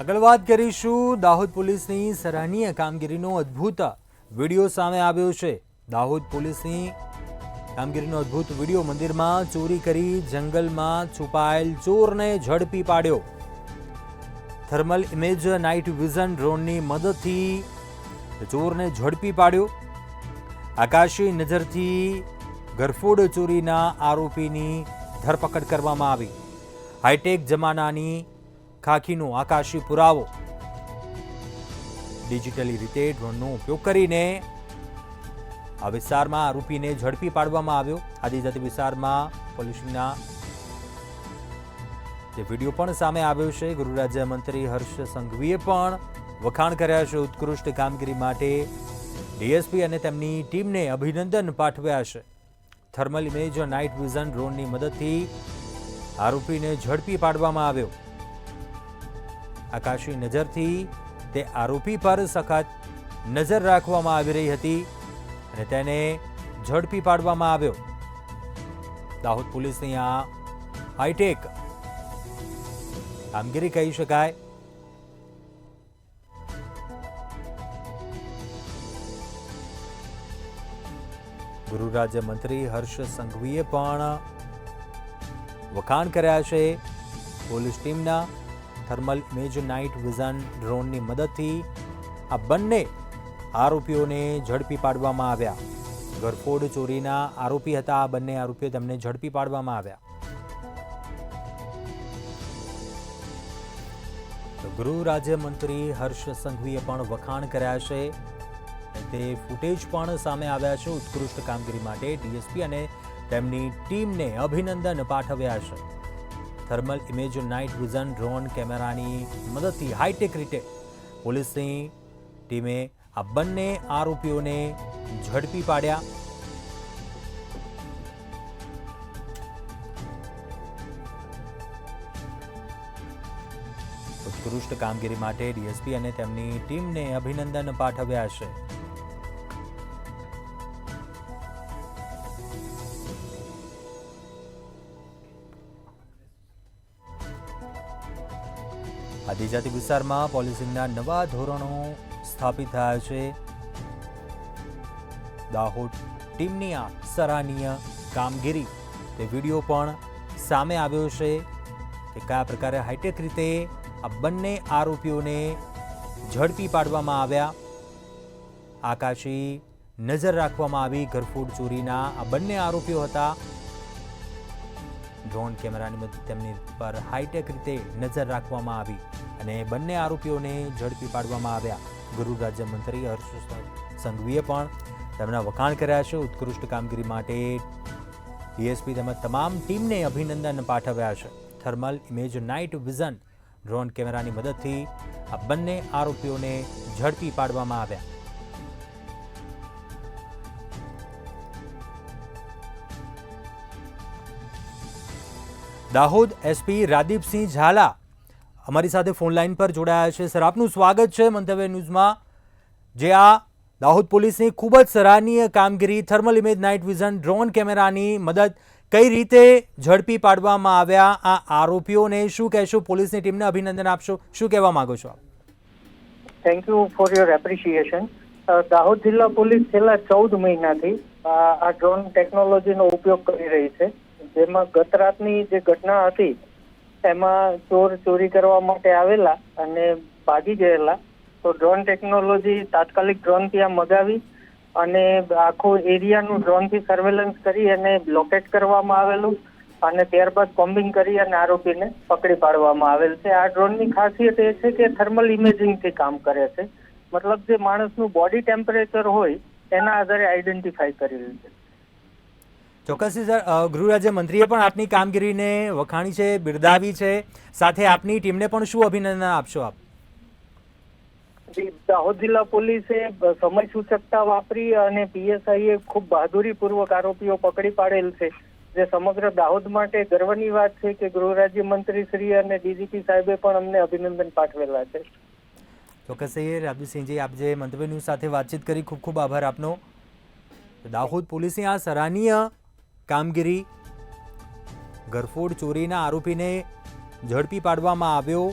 આગળ વાત કરીશું દાહોદ પોલીસની સરાહનીય કામગીરીનો અદ્ભુત વિડીયો સામે આવ્યો છે। દાહોદ પોલીસની કામગીરીનો અદ્ભુત વિડીયો। મંદિરમાં ચોરી કરી જંગલમાં છુપાયેલ ચોરને ઝડપી પાડ્યો। થર્મલ ઇમેજ નાઇટ વિઝન ડ્રોનની મદદથી ચોરને ઝડપી પાડ્યો। આકાશી નજરથી ગરફોડ ચોરીના આરોપીની ધરપકડ કરવામાં આવી। હાઈટેક જમાનાની ખાખીનો આકાશી પુરાવો। ડિજિટલી રીતે ડ્રોનનો ઉપયોગ કરીને આ વિસ્તારમાં આરોપીને ઝડપી પાડવામાં આવ્યો। આદિજાતિ વિસ્તારમાં પોલીસના જે વિડીયો પણ સામે આવ્યો છે। ગૃહ રાજ્યમંત્રી હર્ષ સંઘવીએ પણ વખાણ કર્યા છે। ઉત્કૃષ્ટ કામગીરી માટે ડીએસપી અને તેમની ટીમને અભિનંદન પાઠવ્યા છે। થર્મલ ઇમેજ નાઇટ વિઝન ડ્રોનની મદદથી આરોપીને ઝડપી પાડવામાં આવ્યો। આકાશી નજરથી તે આરોપી પર સખત નજર રાખવામાં આવી રહી હતી અને તેને ઝડપી પાડવામાં આવ્યો। દાહોદ પોલીસની આ હાઈટેક કામગીરી કહી શકાય। ગૃહ રાજ્યમંત્રી હર્ષ સંઘવીએ પણ વખાણ કર્યા છે પોલીસ ટીમના। થર્મલ ઇમેજ નાઇટ વિઝન ડ્રોનની મદદથી આ બંને આરોપીઓને ઝડપી પાડવામાં આવ્યા। ગરફોડ ચોરીના આરોપી હતા આ બંને આરોપીઓ, તેમને ઝડપી પાડવામાં આવ્યા। તો ગૃહ રાજ્યમંત્રી હર્ષ સંઘવીએ પણ વખાણ કર્યા છે। તે ફૂટેજ પણ સામે આવ્યા છે। ઉત્કૃષ્ટ કામગીરી માટે ડીએસપી અને તેમની ટીમને અભિનંદન પાઠવ્યા છે। Thermal image night vision drone કેમેરાની મદદથી હાઈટેક રીતે પોલીસની ટીમે આ બંને આરોપીઓને ઝડપી પાડ્યા। ઉત્કૃષ્ટ કામગીરી માટે ડીએસપી અને તેમની ટીમને અભિનંદન પાઠવ્યા છે। આદિજાતિ વિસ્તારમાં પોલીસિંગના નવા ધોરણો સ્થાપિત થયા છે। દાહોદ ટીમની આ સરાહનીય કામગીરી તે વિડીયો પણ સામે આવ્યો છે કે કયા પ્રકારે હાઈટેક રીતે આ બંને આરોપીઓને ઝડપી પાડવામાં આવ્યા। આકાશી નજર રાખવામાં આવી। ગરફોડ ચોરીના આ બંને આરોપીઓ હતા। ડ્રોન કેમેરાની મદદ તેમની પર હાઈટેક રીતે નજર રાખવામાં આવી અને બંને આરોપીઓને ઝડપી પાડવામાં આવ્યા। ગૃહ રાજ્યમંત્રી હર્ષ સંઘવીએ પણ તેમના વખાણ કર્યા છે। ઉત્કૃષ્ટ કામગીરી માટે ડીએસપી તેમજ તમામ ટીમને અભિનંદન પાઠવ્યા છે। Thermal image night vision drone કેમેરાની મદદથી આ બંને આરોપીઓને ઝડપી પાડવામાં આવ્યા। દાહોદ એસપી રાદીપસિંહ ઝાલા અમારી સાથે ફોન લાઈન પર જોડાયા છે। સર, આપનું સ્વાગત છે મંતવ્ય ન્યૂઝમાં। જે આ દાહોદ પોલીસની ખૂબ જ સરાહનીય કામગીરી, thermal image night vision drone કેમેરાની મદદ કઈ રીતે ઝડપી પાડવામાં આવ્યા આ આરોપીઓને, શું કહેશો? પોલીસની ટીમને અભિનંદન આપશો, શું કહેવા માંગો છો આપ? Thank you for your appreciation. Dahod જિલ્લા પોલીસ છેલ્લા 14 મહિનાથી આ ડ્રોન ટેકનોલોજીનો ઉપયોગ કરી રહી છે। જેમાં ગત રાતની જે ઘટના હતી એમાં ચોર ચોરી કરવા માટે આવેલા અને ભાગી ગયેલા, તો ડ્રોન ટેકનોલોજી તાત્કાલિક ડ્રોન ત્યાં મગાવી અને આખો એરિયાનું ડ્રોનથી સર્વેલન્સ કરી અને લોકેટ કરવામાં આવેલું અને ત્યારબાદ કોમ્બિંગ કરી અને આરોપીને પકડી પાડવામાં આવેલ છે। આ ડ્રોનની ખાસિયત એ છે કે થર્મલ ઇમેજિંગથી કામ કરે છે। મતલબ જે માણસનું બોડી ટેમ્પરેચર હોય એના આધારે આઈડેન્ટિફાઈ કરેલું છે। ચોક્કસથી સર, ગૃહ રાજ્યમંત્રીએ પણ આપની કામગીરીને વખાણી છે, બિરદાવી છે, સાથે આપની ટીમને પણ શું અભિનંદન આપશો આપ? દાહોદ જિલ્લા પોલીસે સમય સૂચકતા વાપરી અને પીએસઆઈએ ખૂબ બહાદુરીપૂર્વક આરોપીઓ પકડી પાડેલ છે, જે સમગ્ર દાહોદ માટે ગર્વની વાત છે કે ગૃહ રાજ્યમંત્રી શ્રી અને ડીજીપી સાહેબે પણ અમને અભિનંદન પાઠવેલા છે। ચોક્કસથી રાદીપસિંહજી, આપ જે મંતવ્ય ન્યૂઝ સાથે વાતચીત કરી, ખૂબ ખૂબ આભાર આપનો। દાહોદ પોલીસની આ સરાહનીય કામગીરી, ગરફોડ ચોરીના આરોપીને ઝડપી પાડવામાં આવ્યો।